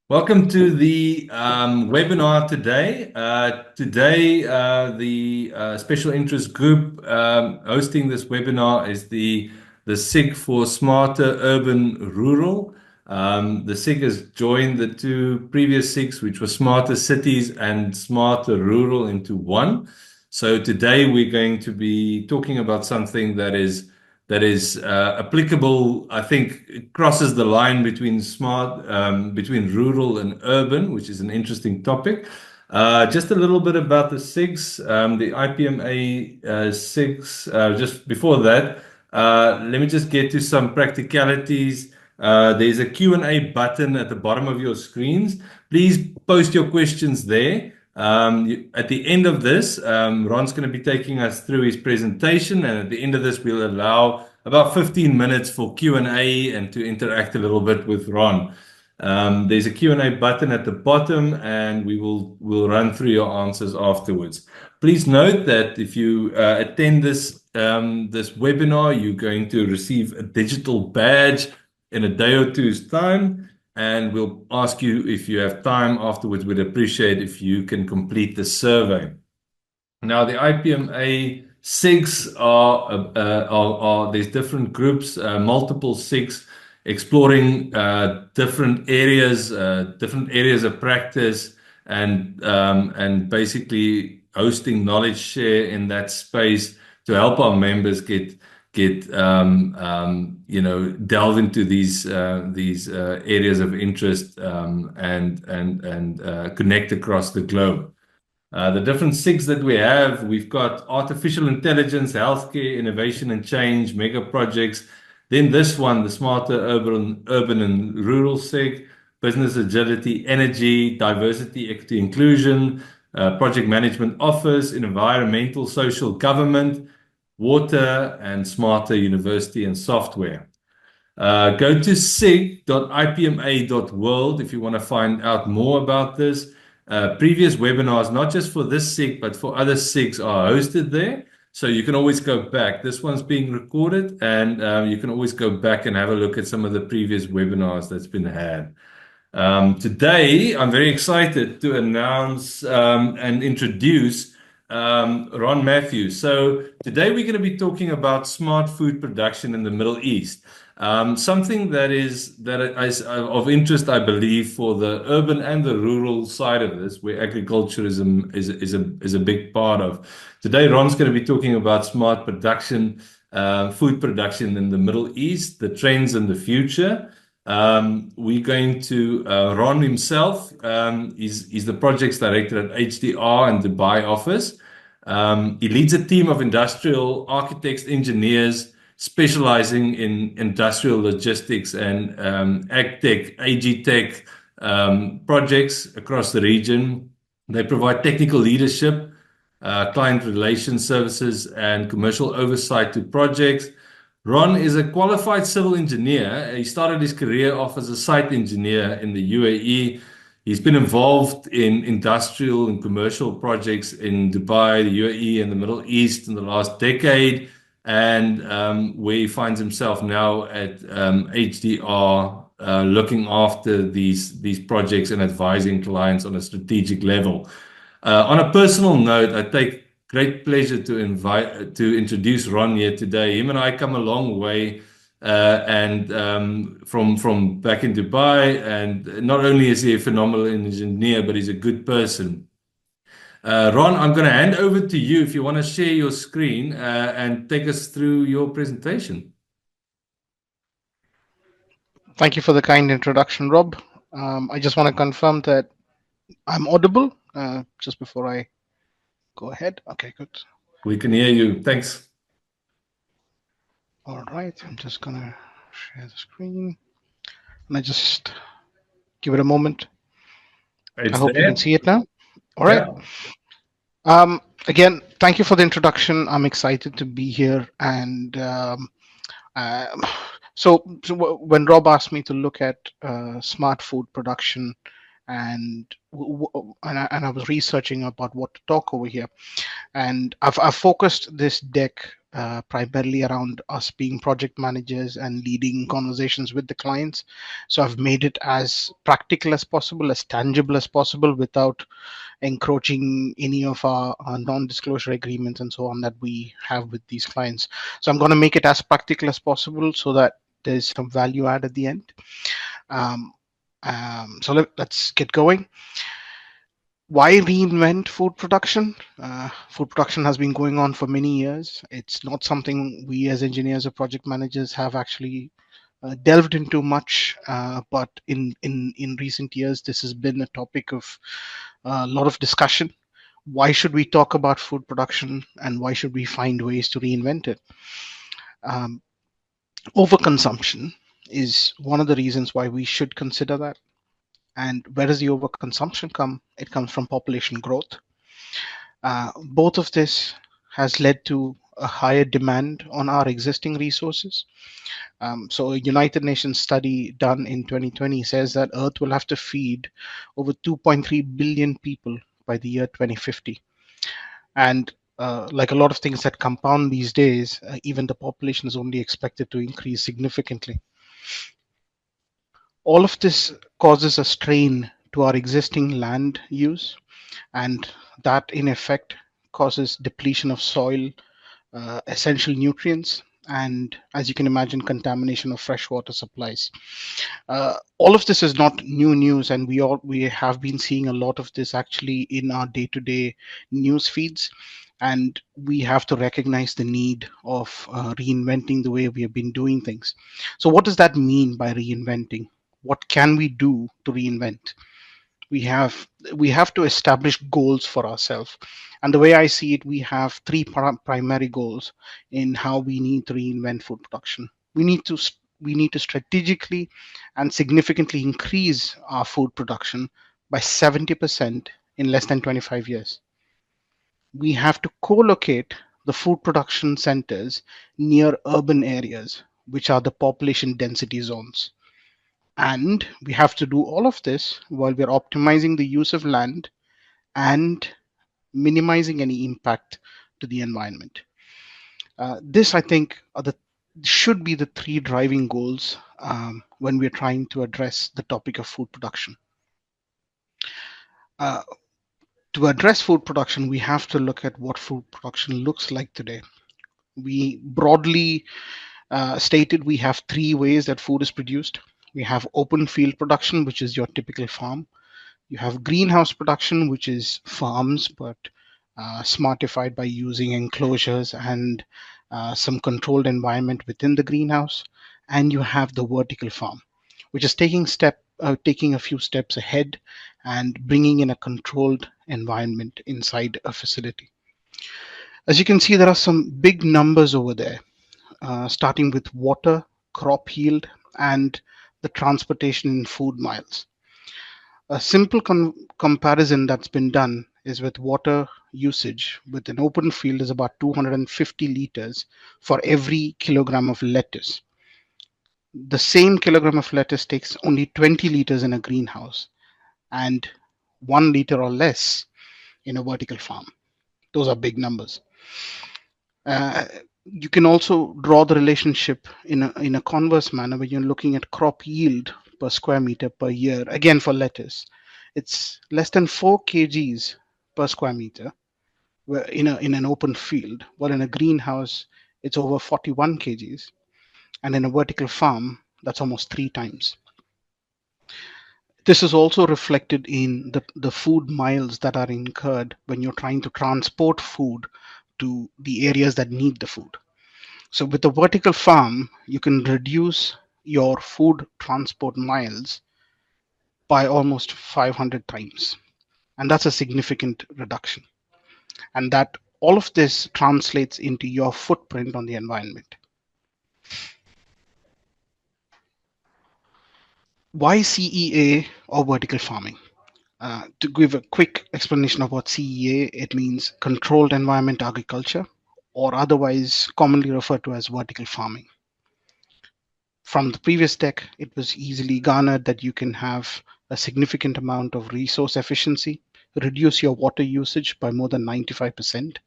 Welcome to the webinar today. The special interest group hosting this webinar is the SIG for Smarter Urban Rural. The SIG has joined the two previous SIGs, which were Smarter Cities and Smarter Rural, into one. So today we're going to be talking about something that is applicable. I think it crosses the line between between rural and urban, which is an interesting topic. Just a little bit about the SIGs, the IPMA SIGs. Just before that, let me just get to some practicalities. There's a Q&A button at the bottom of your screens. Please post your questions there. At the end of this, Ron's going to be taking us through his presentation, and at the end of this, we'll allow about 15 minutes for Q&A and to interact a little bit with Ron. There's a Q&A button at the bottom, and we'll run through your answers afterwards. Please note that if you attend this webinar, you're going to receive a digital badge in a day or two's time. And we'll ask you if you have time afterwards. We'd appreciate if you can complete the survey. Now, the IPMA SIGs are there's different groups, multiple SIGs exploring different areas of practice, and basically hosting knowledge share in that space to help our members get delve into these areas of interest, and connect across the globe. The different SIGs that we've got artificial intelligence, healthcare, innovation and change, mega projects. Then this one, the Smarter Urban and Rural SIG, business agility, energy, diversity, equity, inclusion, project management office, environmental, social government, water, and smarter university and software. Go to sig.ipma.world if you want to find out more about this. Previous webinars, not just for this SIG, but for other SIGs, are hosted there. So you can always go back. This one's being recorded, and you can always go back and have a look at some of the previous webinars that's been had. Today, I'm very excited to announce and introduce Ron Matthews. So today we're going to be talking about smart food production in the Middle East. Something that is of interest, I believe, for the urban and the rural side of this, where agriculturism is a big part of. Today, Ron's going to be talking about smart production, food production in the Middle East, the trends in the future. We're going to Ron himself. He's the projects director at HDR and Dubai office. He leads a team of industrial architects, engineers, specializing in industrial logistics and AgTech, AgTech projects across the region. They provide technical leadership, client relations services, and commercial oversight to projects. Ron is a qualified civil engineer. He started his career off as a site engineer in the UAE. He's been involved in industrial and commercial projects in Dubai, the UAE, and the Middle East in the last decade, and where he finds himself now at HDR, looking after these projects and advising clients on a strategic level. On a personal note, I take great pleasure to introduce Ron here today. Him and I come a long way, and from back in Dubai. And not only is he a phenomenal engineer, but he's a good person. Ron, I'm going to hand over to you if you want to share your screen and take us through your presentation. Thank you for the kind introduction, Rob. I just want to confirm that I'm audible just before I go ahead. Okay, good. We can hear you. Thanks. All right, I'm just going to share the screen. And I just give it a moment. I hope you can see it now. All right. Yeah. Again, thank you for the introduction. I'm excited to be here. And so when Rob asked me to look at smart food production, and I was researching about what to talk over here, and I've focused this deck primarily around us being project managers and leading conversations with the clients. So I've made it as practical as possible, as tangible as possible, without encroaching any of our non-disclosure agreements and so on that we have with these clients. So I'm going to make it as practical as possible so that there's some value add at the end. So let's get going. Why reinvent food production? Food production has been going on for many years. It's not something we as engineers or project managers have actually delved into much, but in recent years, this has been a topic of a lot of discussion. Why should we talk about food production, and why should we find ways to reinvent it? Overconsumption is one of the reasons why we should consider that. And where does the overconsumption come? It comes from population growth. Both of this has led to a higher demand on our existing resources. So a United Nations study done in 2020 says that Earth will have to feed over 2.3 billion people by the year 2050. And like a lot of things that compound these days, even the population is only expected to increase significantly. All of this causes a strain to our existing land use, and that in effect causes depletion of soil, essential nutrients, and as you can imagine, contamination of freshwater supplies. All of this is not new news, and we have been seeing a lot of this actually in our day-to-day news feeds. And we have to recognize the need of reinventing the way we have been doing things. So what does that mean by reinventing? What can we do to reinvent? We have to establish goals for ourselves. And the way I see it, we have three primary goals in how we need to reinvent food production. We need to strategically and significantly increase our food production by 70% in less than 25 years. We have to co-locate the food production centers near urban areas, which are the population density zones. And we have to do all of this while we're optimizing the use of land and minimizing any impact to the environment. This, I think, should be the three driving goals when we're trying to address the topic of food production. To address food production, we have to look at what food production looks like today. We broadly stated we have three ways that food is produced. We have open field production, which is your typical farm. You have greenhouse production, which is farms, but smartified by using enclosures and some controlled environment within the greenhouse. And you have the vertical farm, which is taking a few steps ahead and bringing in a controlled environment inside a facility. As you can see, there are some big numbers over there, starting with water, crop yield, and the transportation in food miles. A simple comparison that's been done is with water usage with an open field is about 250 liters for every kilogram of lettuce. The same kilogram of lettuce takes only 20 liters in a greenhouse and 1 liter or less in a vertical farm. Those are big numbers. You can also draw the relationship in a converse manner when you're looking at crop yield per square meter per year. Again, for lettuce, it's less than 4 kgs per square meter in an open field, while in a greenhouse, it's over 41 kgs. And in a vertical farm, that's almost 3 times. This is also reflected in the food miles that are incurred when you're trying to transport food to the areas that need the food. So with a vertical farm, you can reduce your food transport miles by almost 500 times. And that's a significant reduction. And that all of this translates into your footprint on the environment. Why CEA or vertical farming? To give a quick explanation of what CEA, it means controlled environment agriculture, or otherwise commonly referred to as vertical farming. From the previous deck, it was easily garnered that you can have a significant amount of resource efficiency, reduce your water usage by more than 95%,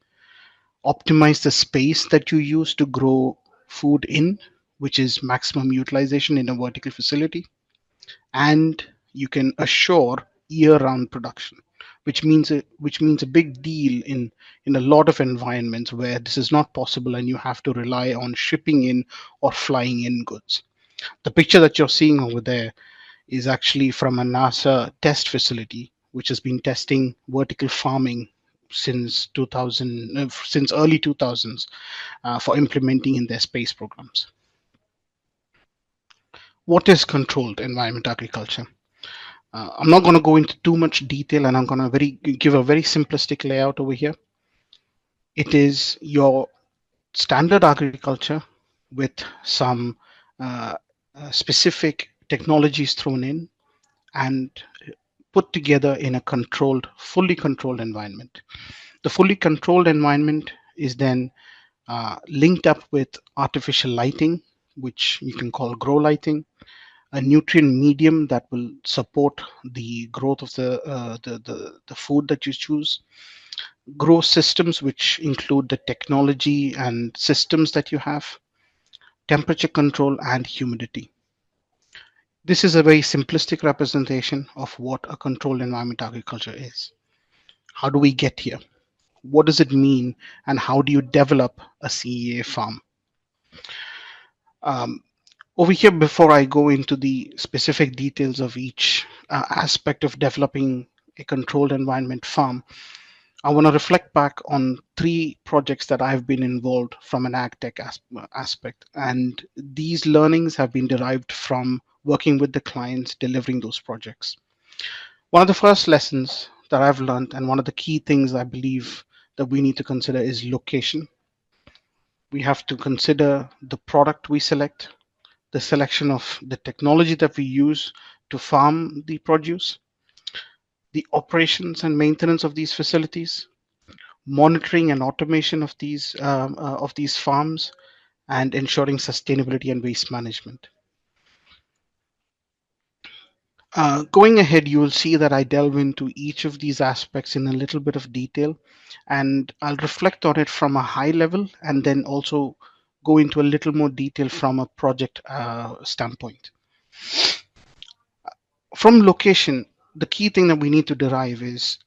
optimize the space that you use to grow food in, which is maximum utilization in a vertical facility, and you can assure year-round production, which means a big deal in a lot of environments where this is not possible and you have to rely on shipping in or flying in goods. The picture that you're seeing over there is actually from a NASA test facility, which has been testing vertical farming since 2000, since early 2000s, for implementing in their space programs. What is controlled environment agriculture? I'm not going to go into too much detail, and I'm going to give a very simplistic layout over here. It is your standard agriculture with some specific technologies thrown in and put together in a fully controlled environment. The fully controlled environment is then linked up with artificial lighting, which you can call grow lighting, a nutrient medium that will support the growth of the food that you choose, grow systems which include the technology and systems that you have, temperature control, and humidity. This is a very simplistic representation of what a controlled environment agriculture is. How do we get here? What does it mean, and how do you develop a CEA farm? Over here, before I go into the specific details of each aspect of developing a controlled environment farm, I want to reflect back on 3 projects that I've been involved from an ag tech aspect. And these learnings have been derived from working with the clients delivering those projects. One of the first lessons that I've learned, and one of the key things I believe that we need to consider, is location. We have to consider the product we select, the selection of the technology that we use to farm the produce, the operations and maintenance of these facilities, monitoring and automation of these farms, and ensuring sustainability and waste management. Going ahead, you will see that I delve into each of these aspects in a little bit of detail, and I'll reflect on it from a high level and then also go into a little more detail from a project standpoint. From location, the key thing that we need to derive is,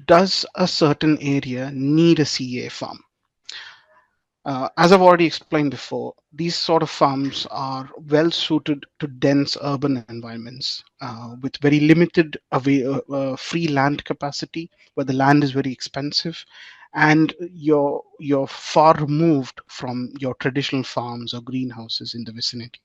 does a certain area need a CA farm? As I've already explained before, these sort of farms are well suited to dense urban environments with very limited free land capacity, where the land is very expensive, and you're far removed from your traditional farms or greenhouses in the vicinity.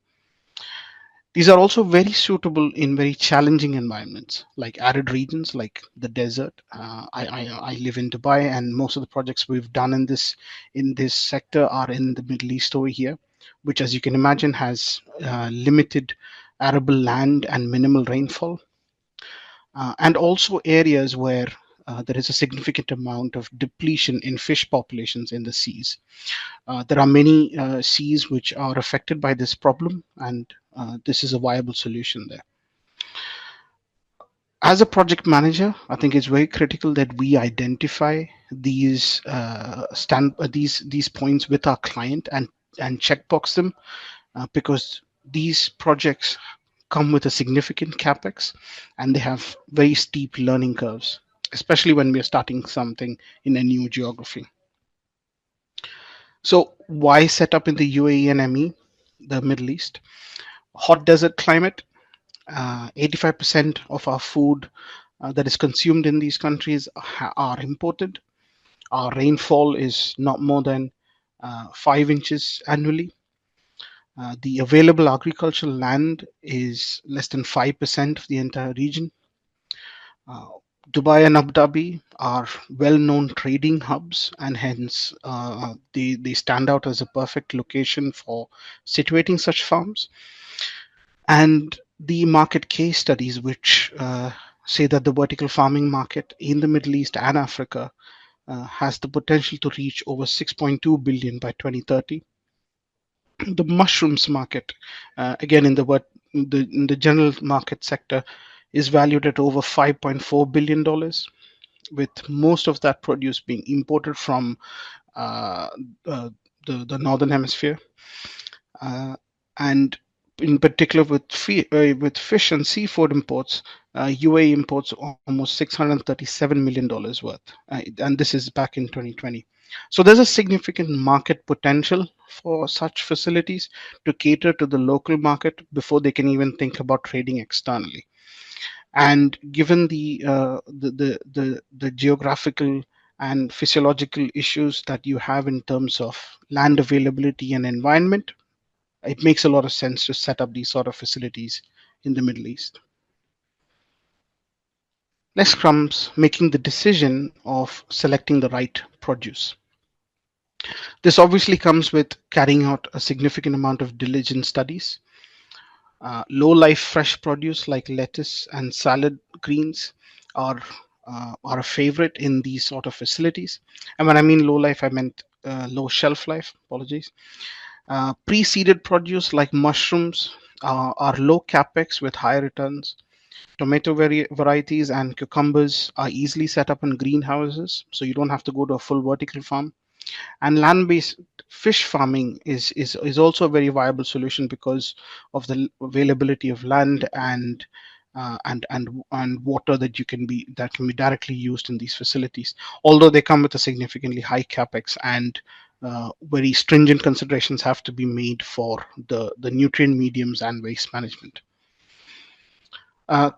These are also very suitable in very challenging environments, like arid regions, like the desert. I live in Dubai, and most of the projects we've done in this sector are in the Middle East over here, which, as you can imagine, has limited arable land and minimal rainfall, and also areas where there is a significant amount of depletion in fish populations in the seas. There are many seas which are affected by this problem, and this is a viable solution there. As a project manager, I think it's very critical that we identify these these points with our client and checkbox them, because these projects come with a significant capex and they have very steep learning curves, especially when we are starting something in a new geography. So why set up in the UAE and ME, the Middle East? Hot desert climate. 85% of our food that is consumed in these countries are imported. Our rainfall is not more than 5 inches annually. The available agricultural land is less than 5% of the entire region. Dubai and Abu Dhabi are well-known trading hubs, and hence they stand out as a perfect location for situating such farms. And the market case studies, which say that the vertical farming market in the Middle East and Africa has the potential to reach over 6.2 billion by 2030. The mushrooms market, again in the general market sector, is valued at over $5.4 billion, with most of that produce being imported from uh, uh, the northern hemisphere, and in particular with fish and seafood imports, UAE imports almost $637 million worth, and this is back in 2020. So there's a significant market potential for such facilities to cater to the local market before they can even think about trading externally. And given the geographical and physiological issues that you have in terms of land availability and environment, it makes a lot of sense to set up these sort of facilities in the Middle East. Next comes making the decision of selecting the right produce. This obviously comes with carrying out a significant amount of diligent studies. Low life fresh produce like lettuce and salad greens are are a favorite in these sort of facilities. And when I mean low life, I meant low shelf life. Apologies. Pre-seeded produce like mushrooms are low capex with high returns. Tomato varieties and cucumbers are easily set up in greenhouses, so you don't have to go to a full vertical farm. And land-based fish farming is also a very viable solution because of the availability of land and water that can be directly used in these facilities. Although they come with a significantly high capex, and very stringent considerations have to be made for the nutrient mediums and waste management.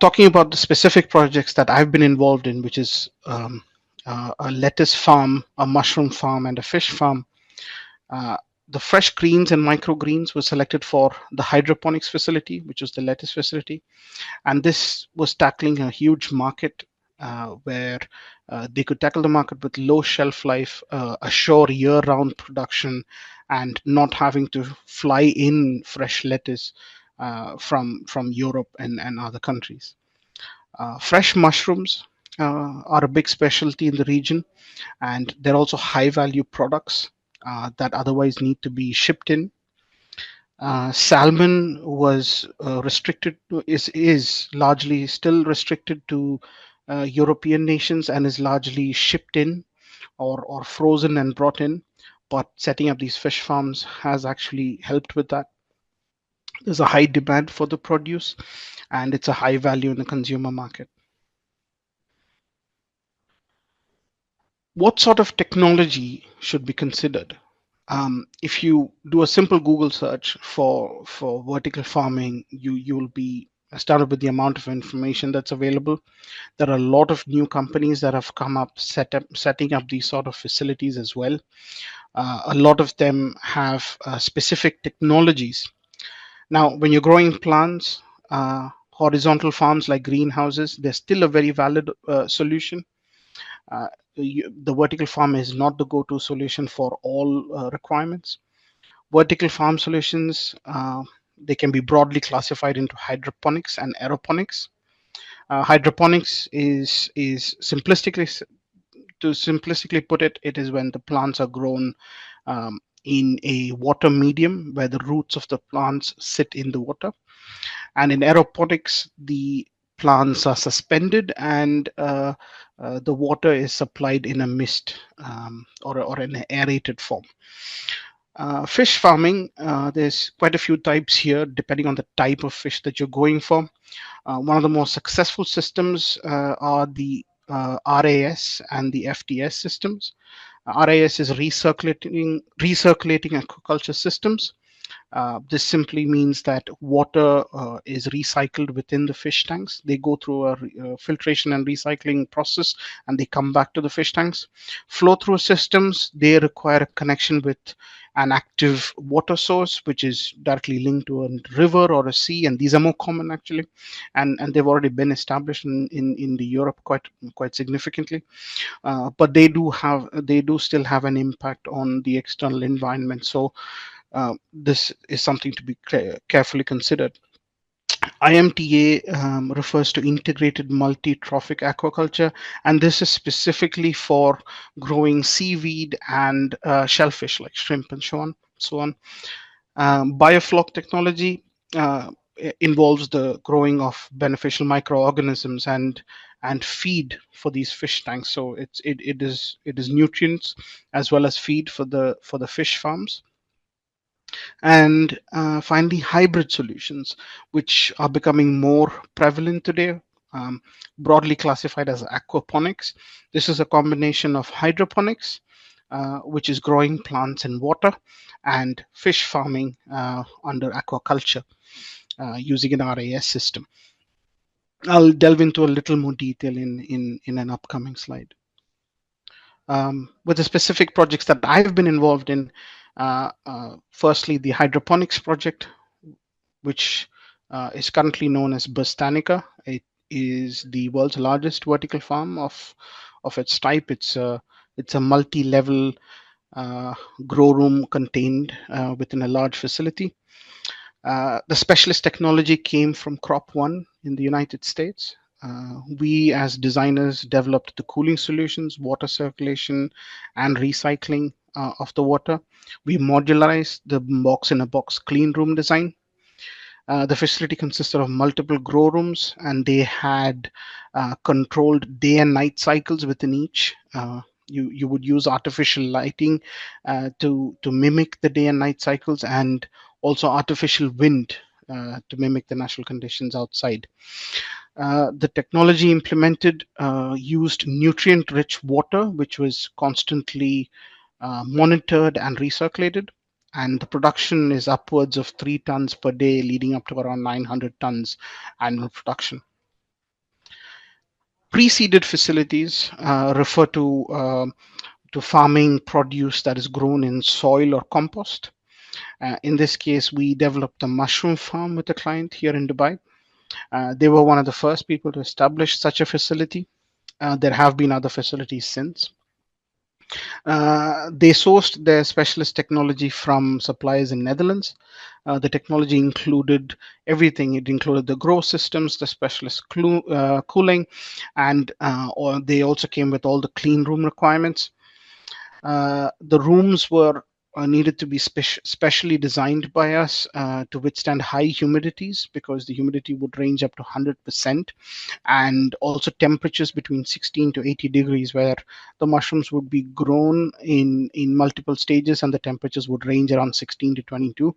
Talking about the specific projects that I've been involved in, which is a lettuce farm, a mushroom farm, and a fish farm. Uh, the fresh greens and microgreens were selected for the hydroponics facility, which was the lettuce facility. And this was tackling a huge market where they could tackle the market with low shelf life, assure year round production, and not having to fly in fresh lettuce from Europe and other countries. Fresh mushrooms are a big specialty in the region, and they're also high value products that otherwise need to be shipped in. Salmon was restricted to, is largely still restricted to European nations and is largely shipped in or frozen and brought in. But setting up these fish farms has actually helped with that. There's a high demand for the produce, and it's a high value in the consumer market. What sort of technology should be considered? If you do a simple Google search for vertical farming, you will be astounded with the amount of information that's available. There are a lot of new companies that have come up, setting up these sort of facilities as well. A lot of them have specific technologies. Now, when you're growing plants, horizontal farms like greenhouses, they're still a very valid solution. Uh, the vertical farm is not the go-to solution for all requirements. Vertical farm solutions, they can be broadly classified into hydroponics and aeroponics. Hydroponics is simplistically put it, it is when the plants are grown in a water medium where the roots of the plants sit in the water. And in aeroponics, the plants are suspended, and the water is supplied in a mist or an aerated form. Fish farming, there's quite a few types here depending on the type of fish that you're going for. One of the more successful systems are the RAS and the FTS systems. RAS is recirculating aquaculture systems. This simply means that water is recycled within the fish tanks. They go through a filtration and recycling process, and they come back to the fish tanks. Flow through systems, they require a connection with an active water source, which is directly linked to a river or a sea, and these are more common actually, and they've already been established in the Europe quite significantly. But they do still have an impact on the external environment. So this is something to be carefully considered. IMTA refers to integrated multi-trophic aquaculture, and this is specifically for growing seaweed and shellfish like shrimp and so on. Biofloc technology involves the growing of beneficial microorganisms, and and feed for these fish tanks. So it is nutrients as well as feed for the fish farms. And finally, hybrid solutions, which are becoming more prevalent today, broadly classified as aquaponics. This is a combination of hydroponics, which is growing plants in water, and fish farming under aquaculture using an RAS system. I'll delve into a little more detail in an upcoming slide. With the specific projects that I've been involved in, firstly, the hydroponics project, which is currently known as Botanica. It is the world's largest vertical farm of its type. It's a multi-level grow room contained within a large facility. The specialist technology came from Crop One in the United States. We as designers developed the cooling solutions, water circulation, and recycling of the water. We modularized the box-in-a-box clean room design. The facility consisted of multiple grow rooms, and they had controlled day and night cycles within each. You would use artificial lighting to mimic the day and night cycles, and also artificial wind to mimic the natural conditions outside. The technology implemented used nutrient-rich water, which was constantly monitored and recirculated, and the production is upwards of 3 tons per day, leading up to around 900 tons annual production. Pre-seeded facilities refer to farming produce that is grown in soil or compost. In this case, we developed a mushroom farm with a client here in Dubai. They were one of the first people to establish such a facility. There have been other facilities since. They sourced their specialist technology from suppliers in Netherlands. The technology included everything. It included the grow systems, the specialist cooling, and they also came with all the clean room requirements. The rooms were needed to be specially designed by us to withstand high humidities, because the humidity would range up to 100%, and also temperatures between 16 to 80 degrees, where the mushrooms would be grown in multiple stages, and the temperatures would range around 16 to 22.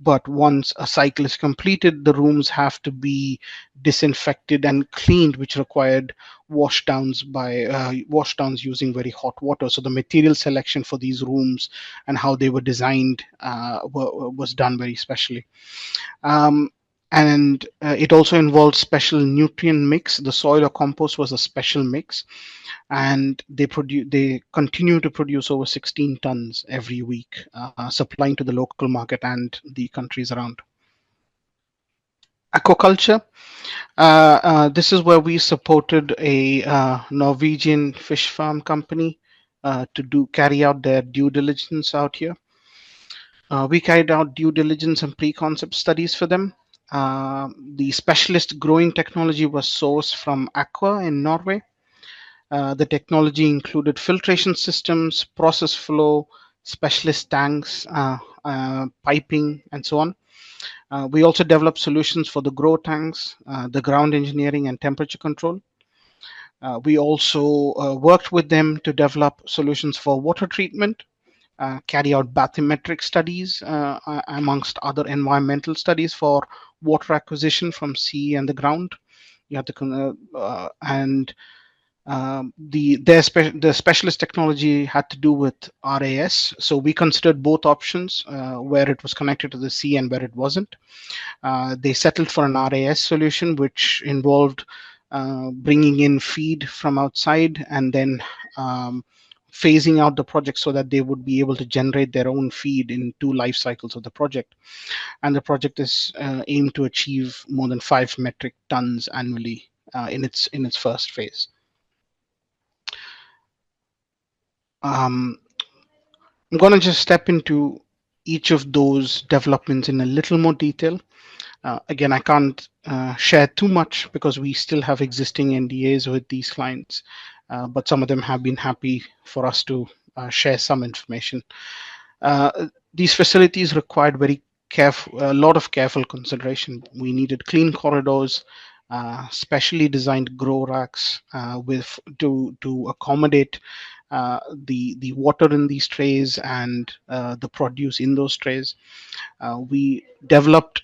But once a cycle is completed, the rooms have to be disinfected and cleaned, which required washdowns using very hot water. So the material selection for these rooms and how they were designed was done very specially. And it also involved special nutrient mix. The soil or compost was a special mix, and they continue to produce over 16 tons every week, supplying to the local market and the countries around. Aquaculture. This is where we supported a Norwegian fish farm company to carry out their due diligence out here. We carried out due diligence and pre-concept studies for them. The specialist growing technology was sourced from Aqua in Norway. The technology included filtration systems, process flow, specialist tanks, piping, and so on. We also developed solutions for the grow tanks, the ground engineering, and temperature control. We also worked with them to develop solutions for water treatment, carry out bathymetric studies, amongst other environmental studies for water acquisition from sea and the ground. You have to, the specialist technology had to do with RAS. So we considered both options, where it was connected to the sea and where it wasn't. They settled for an RAS solution, which involved bringing in feed from outside and then phasing out the project so that they would be able to generate their own feed in 2 life cycles of the project. And the project is aimed to achieve more than 5 metric tons annually in its first phase. I'm going to just step into each of those developments in a little more detail. Again, I can't share too much because we still have existing NDAs with these clients, but some of them have been happy for us to share some information. These facilities required a lot of careful consideration. We needed clean corridors, specially designed grow racks with to accommodate the water in these trays and the produce in those trays. We developed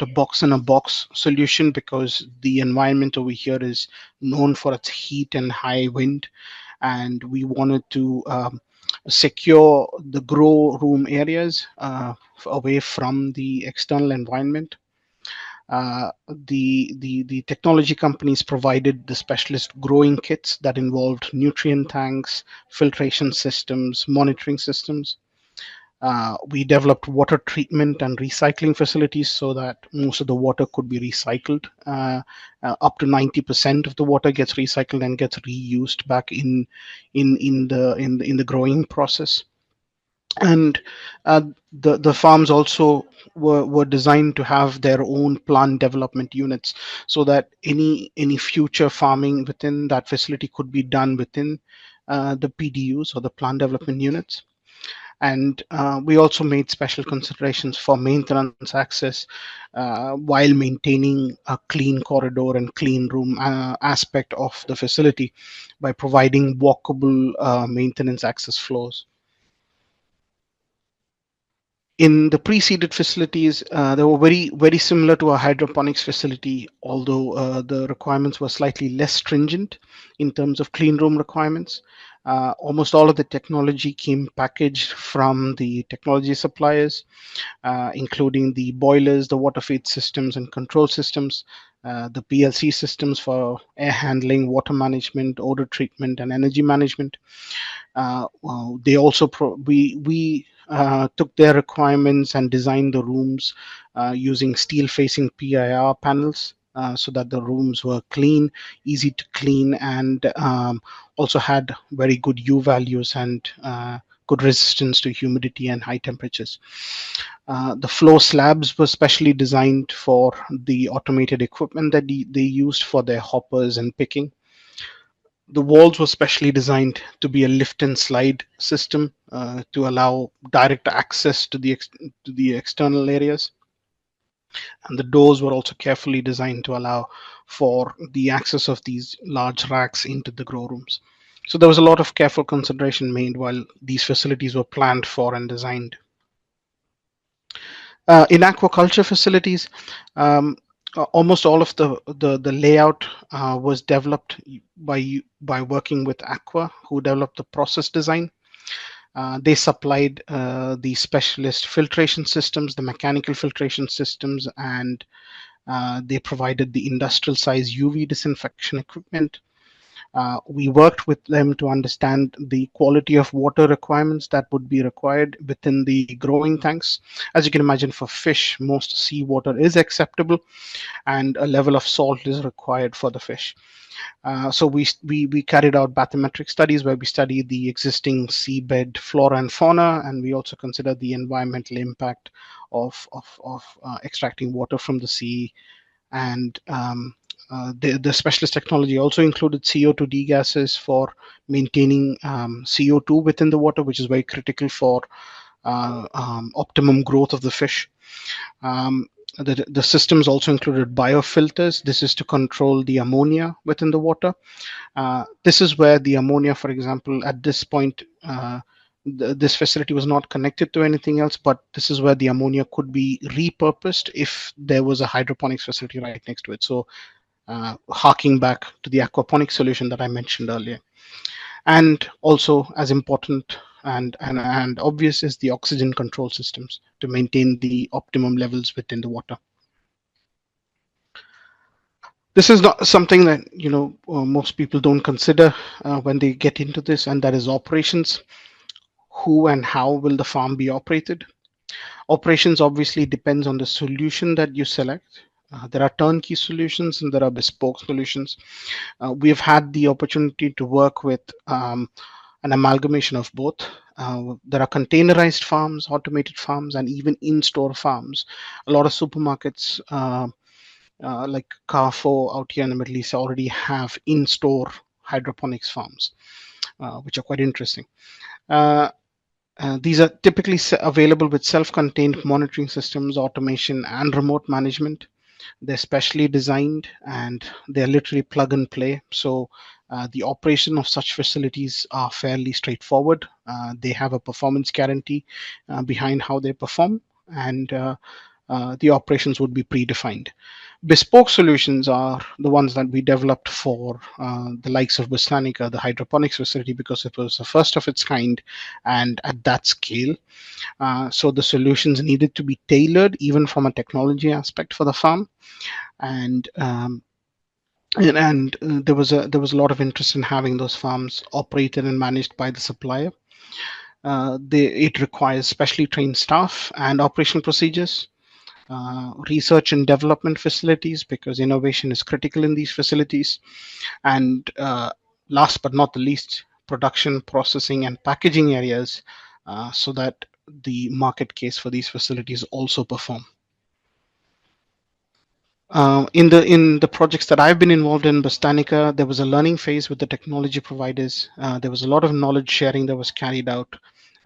a box in a box solution because the environment over here is known for its heat and high wind, and we wanted to secure the grow room areas away from the external environment. The technology companies provided the specialist growing kits that involved nutrient tanks, filtration systems, monitoring systems. We developed water treatment and recycling facilities so that most of the water could be recycled. Up to 90% of the water gets recycled and gets reused back in the growing process. And the farms also were designed to have their own plant development units, so that any future farming within that facility could be done within the PDUs or the plant development units. And we also made special considerations for maintenance access while maintaining a clean corridor and clean room aspect of the facility by providing walkable maintenance access flows. In the pre-seeded facilities, they were very similar to a hydroponics facility, although the requirements were slightly less stringent in terms of clean room requirements. Almost all of the technology came packaged from the technology suppliers, including the boilers, the water feed systems and control systems, the PLC systems for air handling, water management, odor treatment, and energy management. They also we took their requirements and designed the rooms using steel facing PIR panels, so that the rooms were clean, easy to clean, and also had very good U values and good resistance to humidity and high temperatures. The floor slabs were specially designed for the automated equipment that they used for their hoppers and picking. The walls were specially designed to be a lift and slide system to allow direct access to the external areas. And the doors were also carefully designed to allow for the access of these large racks into the grow rooms. So there was a lot of careful consideration made while these facilities were planned for and designed. In aquaculture facilities, almost all of the layout was developed by working with Aqua, who developed the process design. They supplied the specialist filtration systems, the mechanical filtration systems, and they provided the industrial size UV disinfection equipment. We worked with them to understand the quality of water requirements that would be required within the growing tanks. As you can imagine, for fish, most seawater is acceptable, and a level of salt is required for the fish. So we carried out bathymetric studies where we studied the existing seabed flora and fauna, and we also considered the environmental impact of extracting water from the sea. And the specialist technology also included CO2 degases for maintaining CO2 within the water, which is very critical for optimum growth of the fish. The systems also included biofilters. This is to control the ammonia within the water. This is where the ammonia, for example, at this point, this facility was not connected to anything else, but this is where the ammonia could be repurposed if there was a hydroponics facility right next to it. So harking back to the aquaponics solution that I mentioned earlier. And also, as important and obvious, is the oxygen control systems to maintain the optimum levels within the water. This is not something that most people don't consider when they get into this, and that is operations. Who and how will the farm be operated? Operations obviously depends on the solution that you select. There are turnkey solutions and there are bespoke solutions. We've had the opportunity to work with an amalgamation of both. There are containerized farms, automated farms, and even in-store farms. A lot of supermarkets like Carrefour out here in the Middle East already have in-store hydroponics farms, which are quite interesting. These are typically available with self-contained monitoring systems, automation, and remote management. They're specially designed and they're literally plug and play. So the operation of such facilities are fairly straightforward. They have a performance guarantee behind how they perform, and the operations would be predefined. Bespoke solutions are the ones that we developed for the likes of Botanica, the hydroponics facility, because it was the first of its kind and at that scale. So the solutions needed to be tailored even from a technology aspect for the farm, and there was a lot of interest in having those farms operated and managed by the supplier. It requires specially trained staff and operational procedures, research and development facilities, because innovation is critical in these facilities, and last but not the least, production, processing, and packaging areas, so that the market case for these facilities also perform. In the projects that I've been involved in Botanica, there was a learning phase with the technology providers. There was a lot of knowledge sharing that was carried out,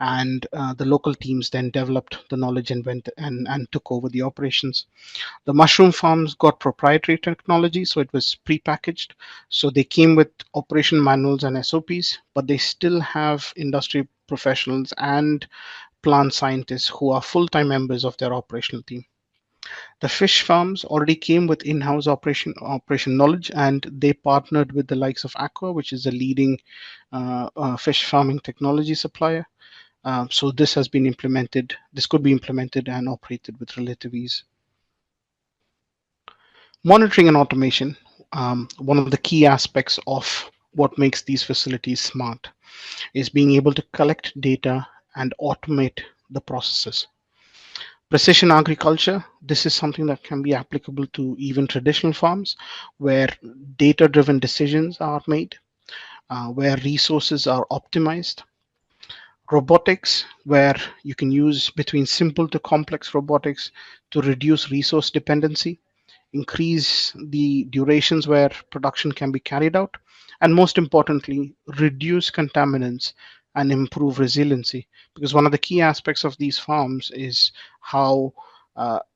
and the local teams then developed the knowledge and went and took over the operations. The mushroom farms got proprietary technology, so it was pre-packaged. So they came with operation manuals and SOPs, but they still have industry professionals and plant scientists who are full-time members of their operational team. The fish farms already came with in-house operation knowledge, and they partnered with the likes of Aqua, which is a leading fish farming technology supplier. So this has been implemented. This could be implemented and operated with relative ease. Monitoring and automation. One of the key aspects of what makes these facilities smart is being able to collect data and automate the processes. Precision agriculture, this is something that can be applicable to even traditional farms where data-driven decisions are made, where resources are optimized. Robotics, where you can use between simple to complex robotics to reduce resource dependency, increase the durations where production can be carried out, and most importantly, reduce contaminants and improve resiliency. Because one of the key aspects of these farms is how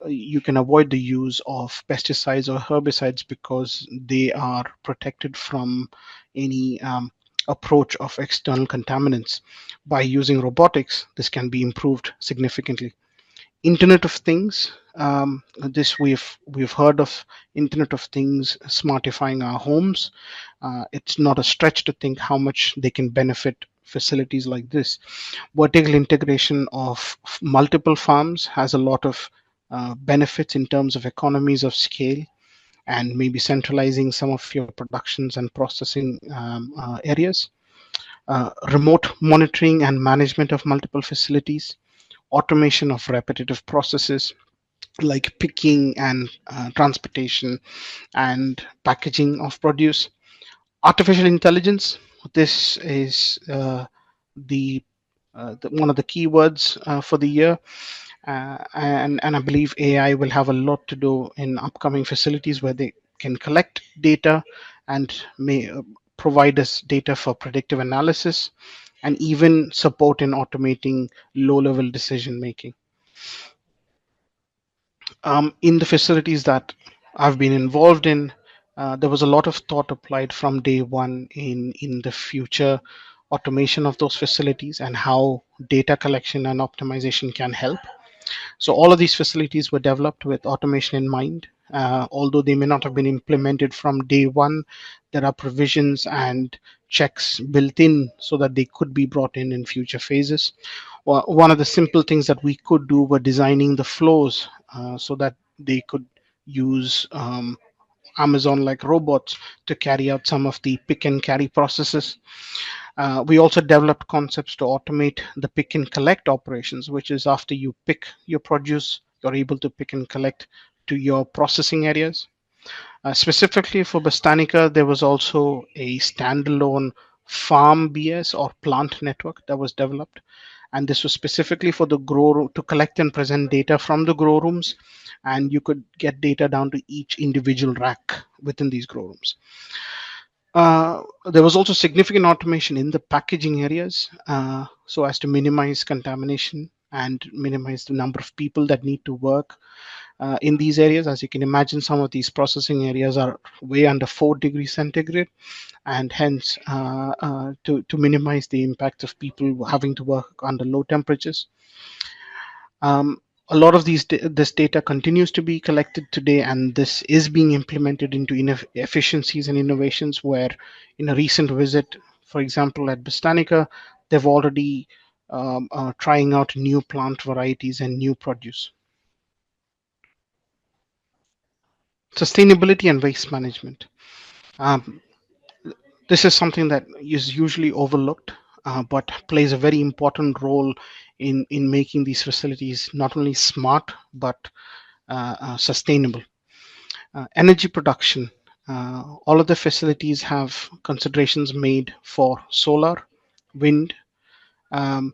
you can avoid the use of pesticides or herbicides because they are protected from any approach of external contaminants. By using robotics, this can be improved significantly. Internet of Things. This we've heard of Internet of Things smartifying our homes. It's not a stretch to think how much they can benefit facilities like this. Vertical integration of multiple farms has a lot of benefits in terms of economies of scale, and maybe centralizing some of your productions and processing areas. Remote monitoring and management of multiple facilities, automation of repetitive processes like picking and transportation and packaging of produce. Artificial intelligence, this is one of the keywords for the year. And I believe AI will have a lot to do in upcoming facilities where they can collect data and may provide us data for predictive analysis and even support in automating low-level decision making. In the facilities that I've been involved in, there was a lot of thought applied from day one in the future automation of those facilities and how data collection and optimization can help. So all of these facilities were developed with automation in mind. Although they may not have been implemented from day one, there are provisions and checks built in so that they could be brought in future phases. Well, one of the simple things that we could do were designing the flows so that they could use Amazon like robots to carry out some of the pick and carry processes. We also developed concepts to automate the pick and collect operations, which is after you pick your produce, you're able to pick and collect to your processing areas. Specifically for Botanica, there was also a standalone farm BS or plant network that was developed. And this was specifically for the grow room to collect and present data from the grow rooms. And you could get data down to each individual rack within these grow rooms. There was also significant automation in the packaging areas so as to minimize contamination and minimize the number of people that need to work in these areas. As you can imagine, some of these processing areas are way under 4 degrees centigrade, and hence to minimize the impact of people having to work under low temperatures. A lot of this data continues to be collected today, and this is being implemented into efficiencies and innovations. Where in a recent visit, for example, at Botanica, they've already trying out new plant varieties and new produce. Sustainability and waste management. This is something that is usually overlooked, but plays a very important role in making these facilities not only smart but sustainable. Energy production. All of the facilities have considerations made for solar, wind. Um,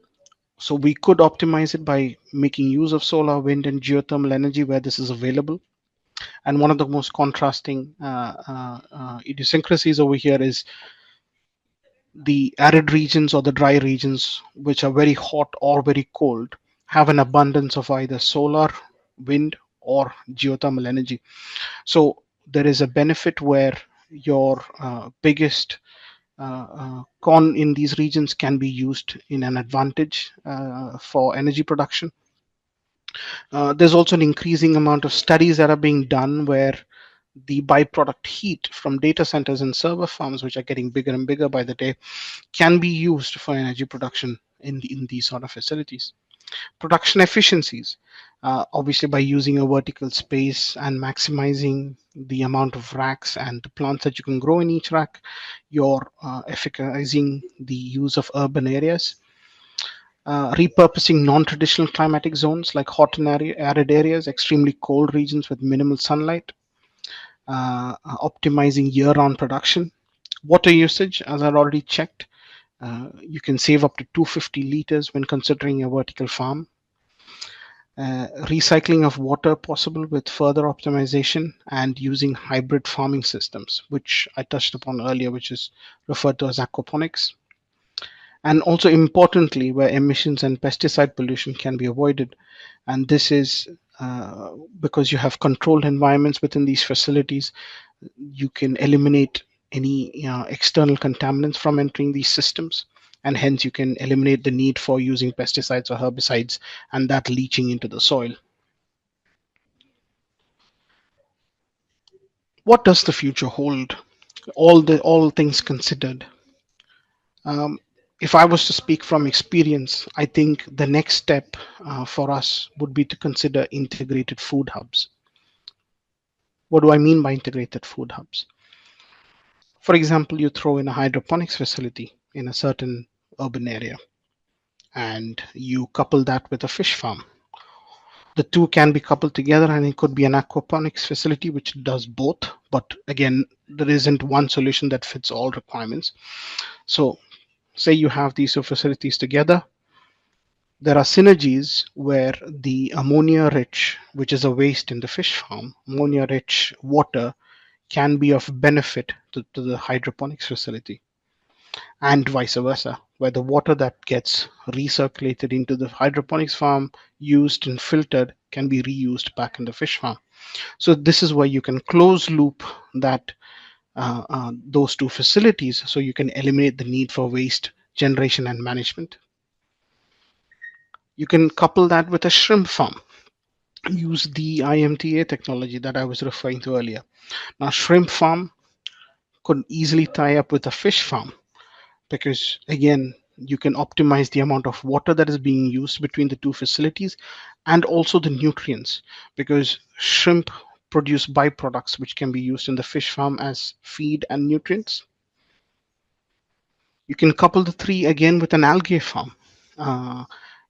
so we could optimize it by making use of solar, wind, and geothermal energy where this is available. And one of the most contrasting idiosyncrasies over here is the arid regions or the dry regions, which are very hot or very cold, have an abundance of either solar, wind, or geothermal energy. So there is a benefit where your biggest con in these regions can be used in an advantage for energy production. There's also an increasing amount of studies that are being done where the byproduct heat from data centers and server farms, which are getting bigger and bigger by the day, can be used for energy production in these sort of facilities. Production efficiencies, obviously by using a vertical space and maximizing the amount of racks and the plants that you can grow in each rack, you're efficacizing the use of urban areas. Repurposing non-traditional climatic zones like hot and arid areas, extremely cold regions with minimal sunlight. Optimizing year-round production. Water usage, as I've already checked, you can save up to 250 liters when considering a vertical farm. Recycling of water possible with further optimization, and using hybrid farming systems, which I touched upon earlier, which is referred to as aquaponics. And also importantly, where emissions and pesticide pollution can be avoided. And this is because you have controlled environments within these facilities, you can eliminate any external contaminants from entering these systems, and hence you can eliminate the need for using pesticides or herbicides and that leaching into the soil. What does the future hold? All things considered. If I was to speak from experience, I think the next step for us would be to consider integrated food hubs. What do I mean by integrated food hubs? For example, you throw in a hydroponics facility in a certain urban area, and you couple that with a fish farm. The two can be coupled together, and it could be an aquaponics facility which does both. But again, there isn't one solution that fits all requirements. So say you have these two facilities together, there are synergies where the ammonia rich, which is a waste in the fish farm, ammonia rich water can be of benefit to the hydroponics facility, and vice versa, where the water that gets recirculated into the hydroponics farm, used and filtered, can be reused back in the fish farm. So this is where you can close loop that those two facilities, so you can eliminate the need for waste generation and management. You can couple that with a shrimp farm. Use the IMTA technology that I was referring to earlier. Now, shrimp farm could easily tie up with a fish farm, because again, you can optimize the amount of water that is being used between the two facilities, and also the nutrients, because shrimp produce byproducts which can be used in the fish farm as feed and nutrients. You can couple the three again with an algae farm.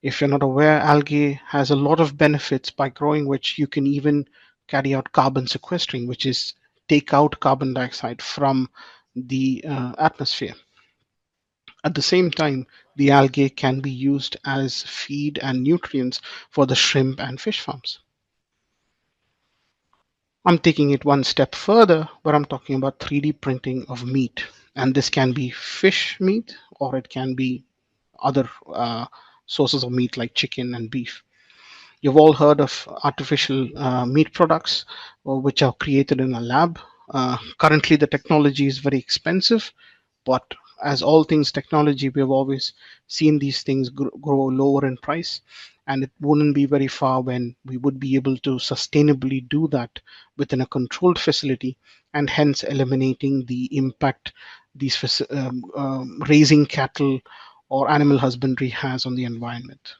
If you're not aware, algae has a lot of benefits by growing which you can even carry out carbon sequestering, which is take out carbon dioxide from the atmosphere. At the same time, the algae can be used as feed and nutrients for the shrimp and fish farms. I'm taking it one step further, where I'm talking about 3D printing of meat. And this can be fish meat, or it can be other sources of meat like chicken and beef. You've all heard of artificial meat products which are created in a lab. Currently, the technology is very expensive, but as all things technology, we've always seen these things grow lower in price. And it wouldn't be very far when we would be able to sustainably do that within a controlled facility, and hence eliminating the impact these raising cattle or animal husbandry has on the environment.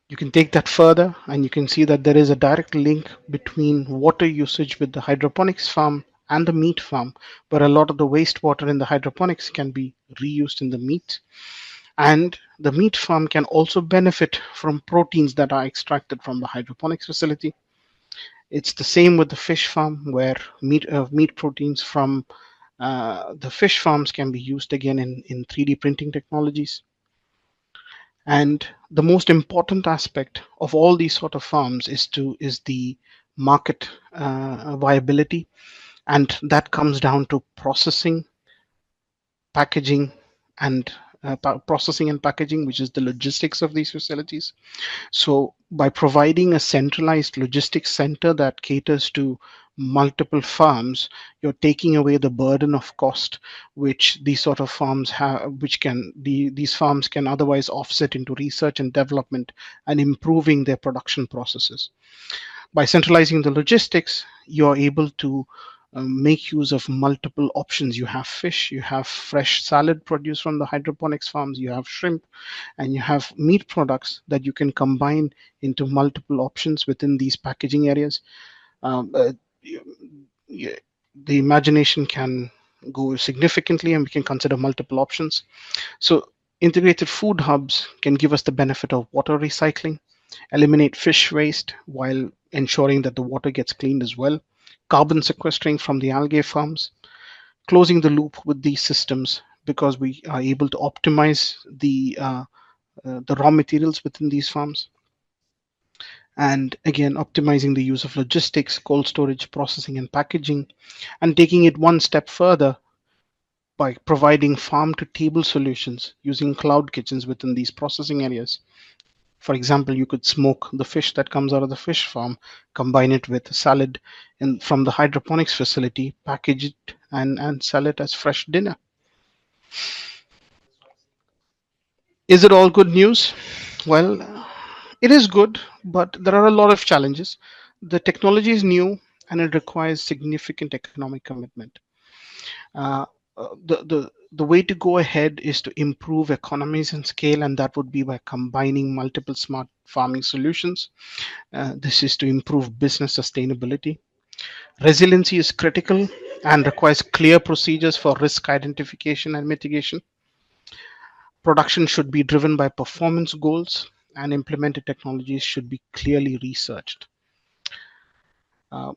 You can take that further and you can see that there is a direct link between water usage with the hydroponics farm and the meat farm, where a lot of the wastewater in the hydroponics can be reused in the meat. And the meat farm can also benefit from proteins that are extracted from the hydroponics facility. It's the same with the fish farm, where meat proteins from the fish farms can be used again in 3D printing technologies. And the most important aspect of all these sort of farms is the market viability, and that comes down to packaging and processing and packaging, which is the logistics of these facilities. So by providing a centralized logistics center that caters to multiple farms, you're taking away the burden of cost which these sort of farms have, which these farms can otherwise offset into research and development and improving their production processes. By centralizing the logistics, you're able to make use of multiple options. You have fish, you have fresh salad produced from the hydroponics farms, you have shrimp, and you have meat products that you can combine into multiple options within these packaging areas. Um, uh, the imagination can go significantly, and we can consider multiple options. So integrated food hubs can give us the benefit of water recycling, eliminate fish waste while ensuring that the water gets cleaned as well, carbon sequestering from the algae farms, closing the loop with these systems because we are able to optimize the raw materials within these farms. And again, optimizing the use of logistics, cold storage, processing, and packaging, and taking it one step further by providing farm to table solutions using cloud kitchens within these processing areas. For example, you could smoke the fish that comes out of the fish farm, combine it with a salad from the hydroponics facility, package it, and sell it as fresh dinner. Is it all good news? Well, it is good, but there are a lot of challenges. The technology is new and it requires significant economic commitment. Uh, the way to go ahead is to improve economies and scale, and that would be by combining multiple smart farming solutions. This is to improve business sustainability. Resiliency is critical and requires clear procedures for risk identification and mitigation. Production should be driven by performance goals, and implemented technologies should be clearly researched. Uh,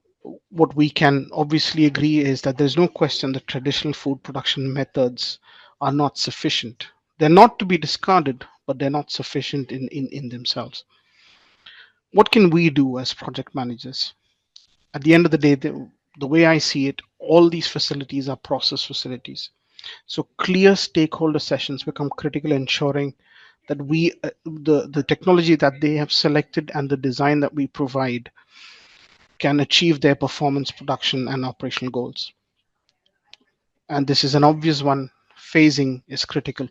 what we can obviously agree is that there's no question that traditional food production methods are not sufficient. They're not to be discarded, but they're not sufficient in themselves. What can we do as project managers? At the end of the day, the way I see it, all these facilities are process facilities. So clear stakeholder sessions become critical, ensuring that the technology that they have selected and the design that we provide can achieve their performance, production, and operational goals. And this is an obvious one. Phasing is critical.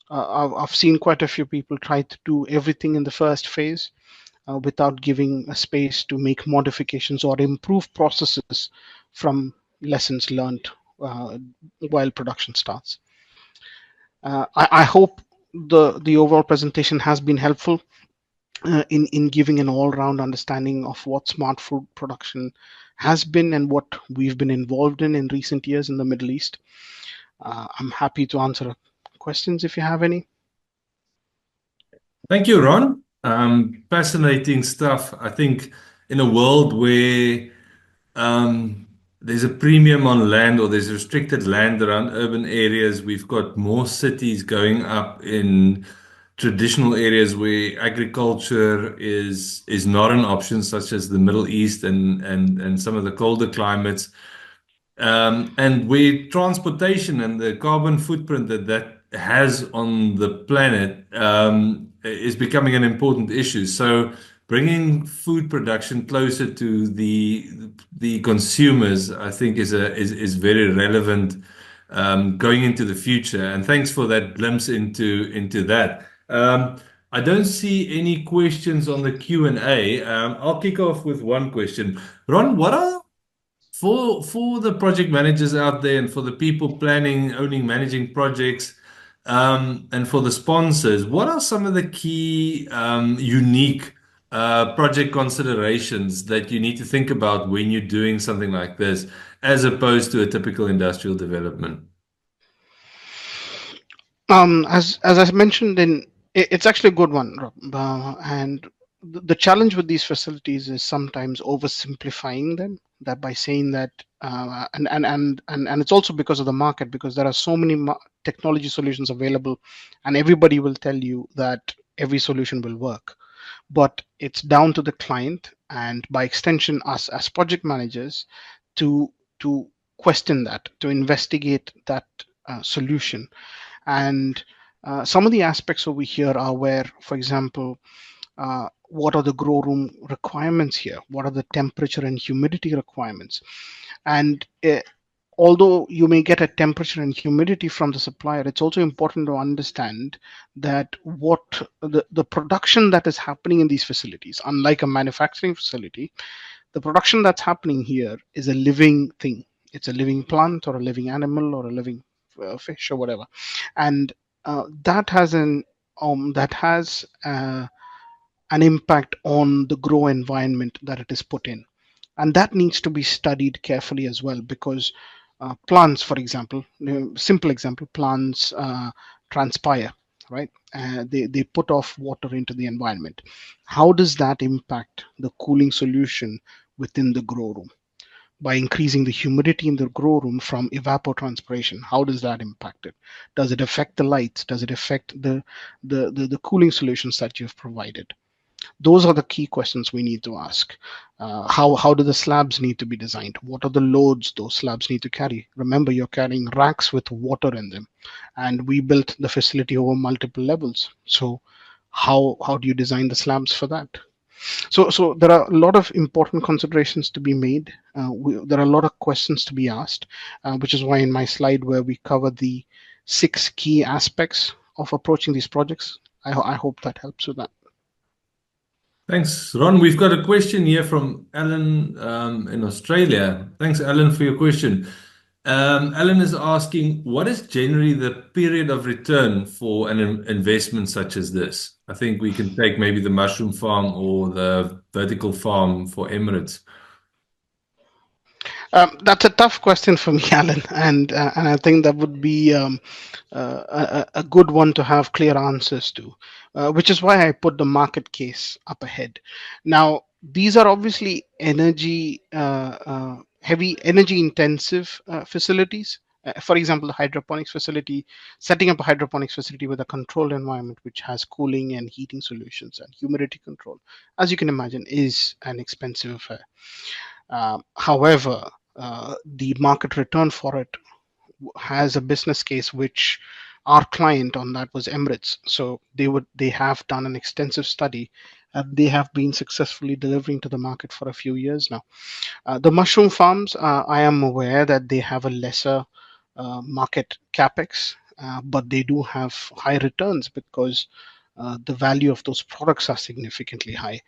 I've seen quite a few people try to do everything in the first phase without giving a space to make modifications or improve processes from lessons learned while production starts. I hope the overall presentation has been helpful in giving an all-round understanding of what smart food production has been and what we've been involved in recent years in the Middle East. I'm happy to answer questions if you have any. Thank you, Ron. Fascinating stuff. I think in a world where there's a premium on land or there's restricted land around urban areas, we've got more cities going up in traditional areas where agriculture is not an option, such as the Middle East and some of the colder climates. And where transportation and the carbon footprint that has on the planet is becoming an important issue. So bringing food production closer to the consumers, I think, is very relevant going into the future. And thanks for that glimpse into that. I don't see any questions on the Q&A. I'll kick off with one question. Ron, what are for the project managers out there and for the people planning, owning, managing projects, and for the sponsors, what are some of the key unique project considerations that you need to think about when you're doing something like this, as opposed to a typical industrial development? As I mentioned, it's actually a good one, Rob. And the challenge with these facilities is sometimes oversimplifying them. That by saying that, and it's also because of the market, because there are so many technology solutions available, and everybody will tell you that every solution will work. But it's down to the client, and by extension, us as project managers, to question that, to investigate that solution. And some of the aspects over here are where, for example, what are the grow room requirements here? What are the temperature and humidity requirements? And although you may get a temperature and humidity from the supplier, it's also important to understand that what the production that is happening in these facilities, unlike a manufacturing facility, the production that's happening here is a living thing. It's a living plant or a living animal or a living fish or whatever, and that has an impact on the grow environment that it is put in, and that needs to be studied carefully as well, because plants, for example, simple example, plants transpire, right? They put off water into the environment. How does that impact the cooling solution within the grow room? By increasing the humidity in the grow room from evapotranspiration, how does that impact it? Does it affect the lights? Does it affect the cooling solutions that you've provided? Those are the key questions we need to ask. How do the slabs need to be designed? What are the loads those slabs need to carry? Remember, you're carrying racks with water in them, and we built the facility over multiple levels. So how do you design the slabs for that? So there are a lot of important considerations to be made. There are a lot of questions to be asked, which is why in my slide where we cover the 6 key aspects of approaching these projects, I hope that helps with that. Thanks, Ron. We've got a question here from Alan in Australia. Thanks, Alan, for your question. Alan is asking, what is generally the period of return for an investment such as this? I think we can take maybe the mushroom farm or the vertical farm for Emirates. That's a tough question for me, Alan, and I think that would be a good one to have clear answers to, which is why I put the market case up ahead. Now, these are obviously heavy energy intensive facilities. For example, the hydroponics facility, setting up a hydroponics facility with a controlled environment which has cooling and heating solutions and humidity control, as you can imagine, is an expensive affair. However, the market return for it has a business case, which our client on that was Emirates. So they have done an extensive study, and they have been successfully delivering to the market for a few years now. The mushroom farms, I am aware that they have a lesser market capex, but they do have high returns because the value of those products are significantly high.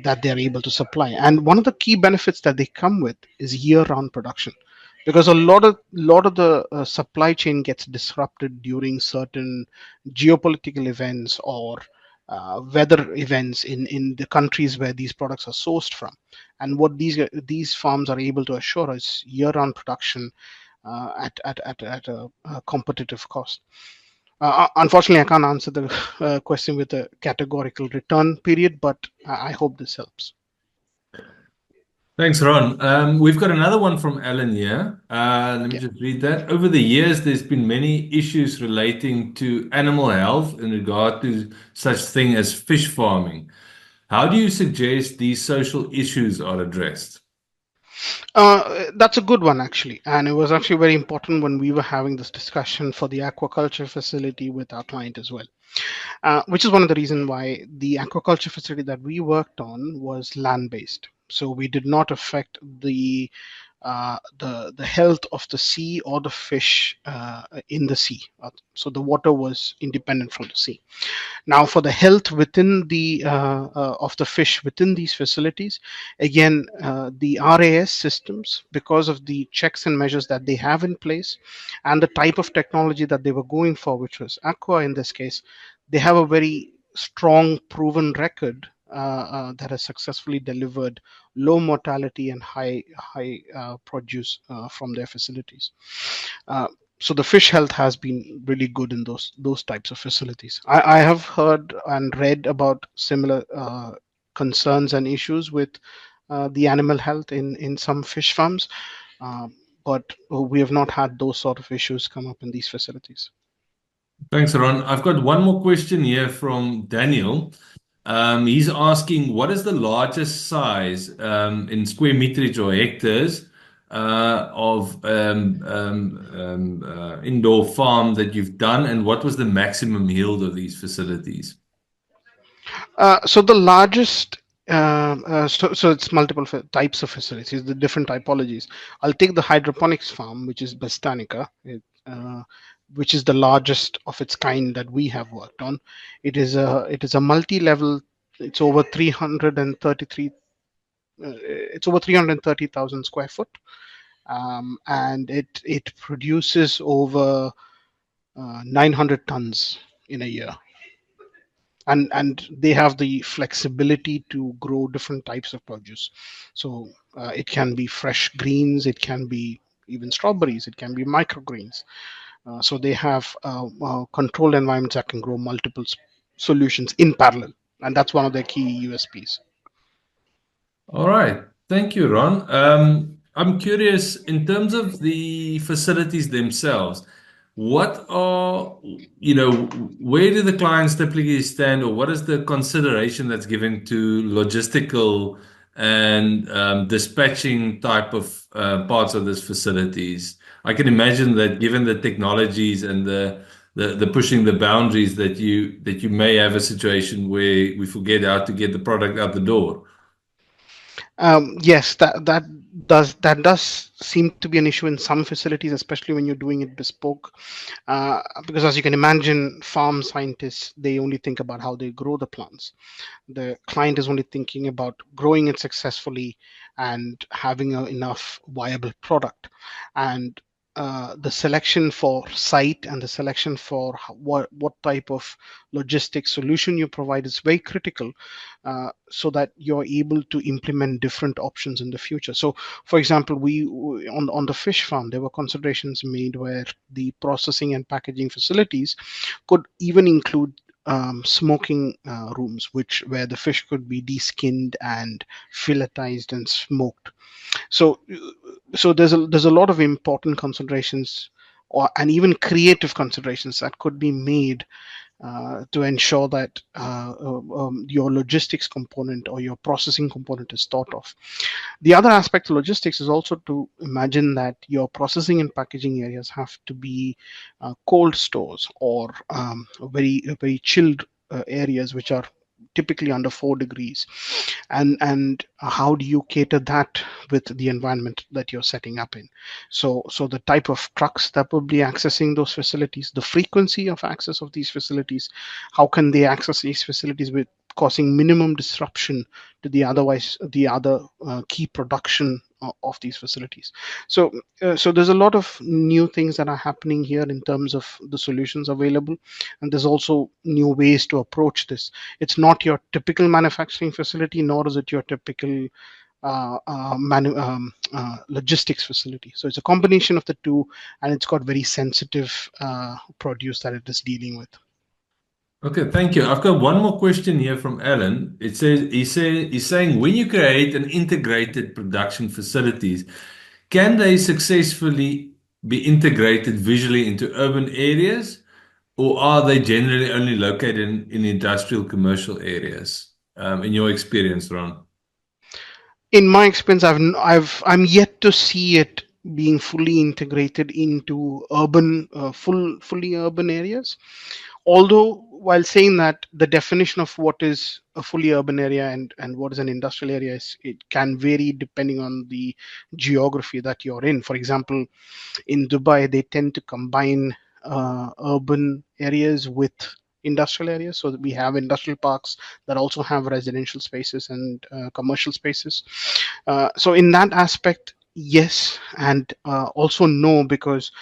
That they're able to supply. And one of the key benefits that they come with is year-round production, because a lot of the supply chain gets disrupted during certain geopolitical events or weather events in the countries where these products are sourced from. And what these farms are able to assure is year-round production at a competitive cost. Unfortunately, I can't answer the question with a categorical return period, but I hope this helps. Thanks, Ron. We've got another one from Alan here. Let me just read that. Over the years, there's been many issues relating to animal health in regard to such thing as fish farming. How do you suggest these social issues are addressed? That's a good one, actually. And it was actually very important when we were having this discussion for the aquaculture facility with our client as well, which is one of the reasons why the aquaculture facility that we worked on was land based. So we did not affect the health of the sea or the fish in the sea. So the water was independent from the sea. Now, for the health within of the fish within these facilities, again, the RAS systems, because of the checks and measures that they have in place, and the type of technology that they were going for, which was aqua in this case, they have a very strong, proven record that has successfully delivered low mortality and high produce from their facilities. Uh, so the fish health has been really good in those types of facilities. I have heard and read about similar concerns and issues with the animal health in some fish farms, uh, but we have not had those sort of issues come up in these facilities. Thanks, Ron. I've got one more question here from Daniel. He's asking, what is the largest size in square meterage or hectares of indoor farm that you've done, and what was the maximum yield of these facilities? So the largest, so it's multiple types of facilities, the different typologies. I'll take the hydroponics farm, which is Botanica, which is the largest of its kind that we have worked on. It is a multi-level. It's over 333. It's over 330,000 square foot, and it produces over 900 tons in a year. And they have the flexibility to grow different types of produce. So it can be fresh greens, it can be even strawberries, it can be microgreens. So they have controlled environments that can grow multiple solutions in parallel, and that's one of their key USPs. All right. Thank you, Ron. I'm curious, in terms of the facilities themselves, what are, where do the clients typically stand, or what is the consideration that's given to logistical and dispatching type of parts of these facilities? I can imagine that given the technologies and the pushing the boundaries that you may have a situation where we forget how to get the product out the door. Yes, that does seem to be an issue in some facilities, especially when you're doing it bespoke. Because as you can imagine, farm scientists, they only think about how they grow the plants. The client is only thinking about growing it successfully and having enough viable product. And the selection for site and the selection for what type of logistic solution you provide is very critical, so that you're able to implement different options in the future. So, for example, on the fish farm, there were considerations made where the processing and packaging facilities could even include smoking rooms, where the fish could be deskinned and filletized and smoked. So there's a lot of important considerations, and even creative considerations that could be made to ensure that your logistics component or your processing component is thought of. The other aspect of logistics is also to imagine that your processing and packaging areas have to be cold stores, or very chilled areas, which are typically under 4 degrees. And how do you cater that with the environment that you're setting up in? So the type of trucks that will be accessing those facilities, the frequency of access of these facilities, how can they access these facilities with causing minimum disruption to the other key production of these facilities. So there's a lot of new things that are happening here in terms of the solutions available, and there's also new ways to approach this. It's not your typical manufacturing facility, nor is it your typical logistics facility. So it's a combination of the two, and it's got very sensitive produce that it is dealing with. Okay, thank you. I've got one more question here from Alan. He's saying, when you create an integrated production facilities, can they successfully be integrated visually into urban areas, or are they generally only located in industrial commercial areas? In your experience, Ron? In my experience, I'm yet to see it being fully integrated into urban, fully urban areas. Although, while saying that, the definition of what is a fully urban area and what is an industrial area is, it can vary depending on the geography that you're in. For example, in Dubai, they tend to combine urban areas with industrial areas, so that we have industrial parks that also have residential spaces and commercial spaces. So in that aspect, yes, and also no, because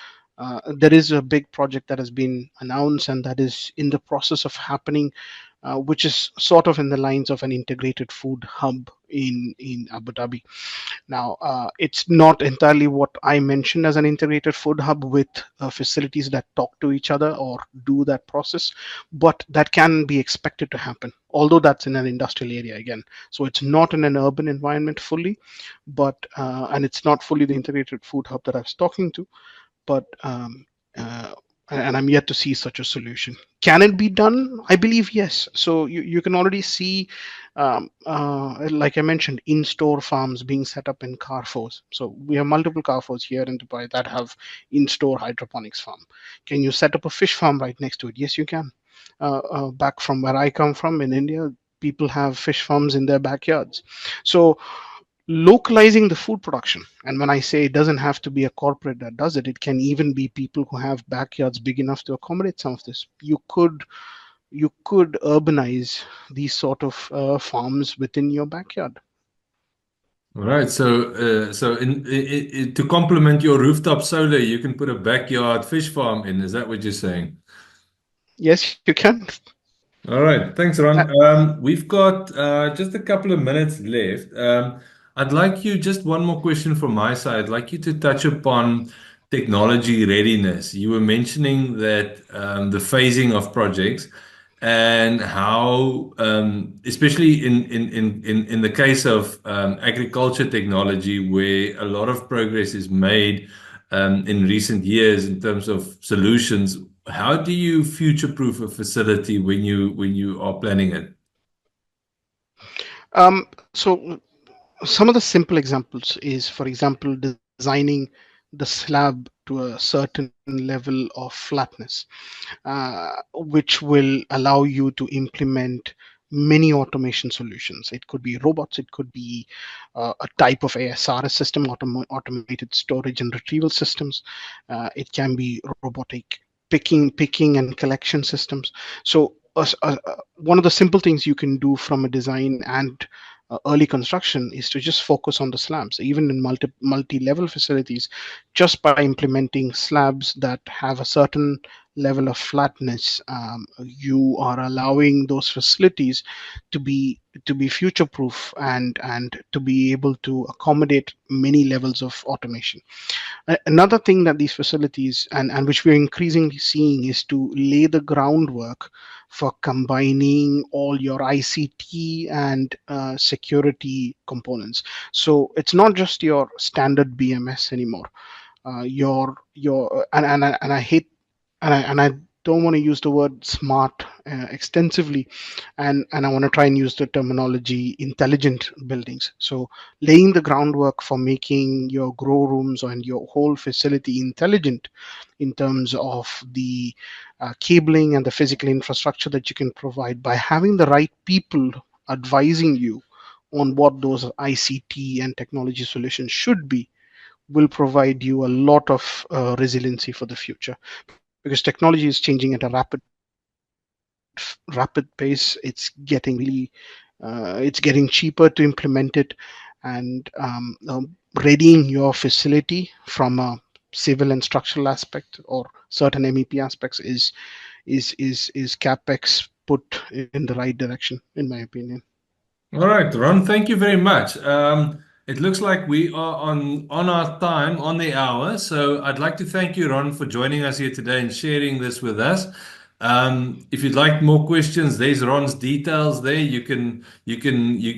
there is a big project that has been announced and that is in the process of happening, which is sort of in the lines of an integrated food hub in Abu Dhabi. Now, it's not entirely what I mentioned as an integrated food hub with facilities that talk to each other or do that process, but that can be expected to happen, although that's in an industrial area again. So it's not in an urban environment fully, but and it's not fully the integrated food hub that I was talking to, but uh, and I'm yet to see such a solution. Can it be done? I believe yes. So you can already see, like I mentioned, in-store farms being set up in Carrefours. So we have multiple Carrefours here in Dubai that have in-store hydroponics farm. Can you set up a fish farm right next to it? Yes, you can. Back from where I come from in India, people have fish farms in their backyards. So localizing the food production, and when I say it doesn't have to be a corporate that does it, it can even be people who have backyards big enough to accommodate some of this. You could urbanize these sort of farms within your backyard. All right. So to complement your rooftop solar, you can put a backyard fish farm in. Is that what you're saying? Yes, you can. All right. Thanks, Ron. Uh, We've got just a couple of minutes left. I'd like you, just one more question from my side. I'd like you to touch upon technology readiness. You were mentioning that the phasing of projects and how, especially in the case of agriculture technology, where a lot of progress is made in recent years in terms of solutions. How do you future-proof a facility when you are planning it? so some of the simple examples is, for example, designing the slab to a certain level of flatness, which will allow you to implement many automation solutions. It could be robots, it could be a type of ASR system, automated storage and retrieval systems. It can be robotic picking and collection systems. So one of the simple things you can do from a design and early construction is to just focus on the slabs. Even in multi-level facilities, just by implementing slabs that have a certain level of flatness, you are allowing those facilities to be future proof and to be able to accommodate many levels of automation. Another thing that these facilities, and which we're increasingly seeing, is to lay the groundwork for combining all your ICT and security components. So it's not just your standard BMS anymore. Your and I hate, and I don't want to use the word smart extensively, and I want to try and use the terminology intelligent buildings. So laying the groundwork for making your grow rooms and your whole facility intelligent in terms of the cabling and the physical infrastructure that you can provide by having the right people advising you on what those ICT and technology solutions should be, will provide you a lot of resiliency for the future, because technology is changing at a rapid pace. It's getting cheaper to implement it, and readying your facility from a civil and structural aspect or certain MEP aspects is capex put in the right direction, in my opinion. All right, Ron, thank you very much. It looks like we are on our time, on the hour. So I'd like to thank you, Ron, for joining us here today and sharing this with us. If you'd like more questions, there's Ron's details there. You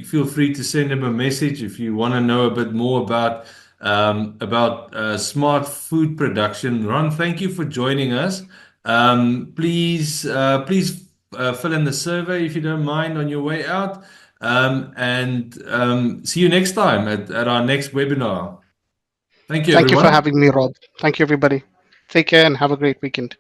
feel free to send him a message if you want to know a bit more about smart food production. Ron, thank you for joining us. Please fill in the survey if you don't mind on your way out. See you next time at our next webinar. Thank you, Thank you for everyone. having me, Rob. Thank you, everybody. Take care and have a great weekend.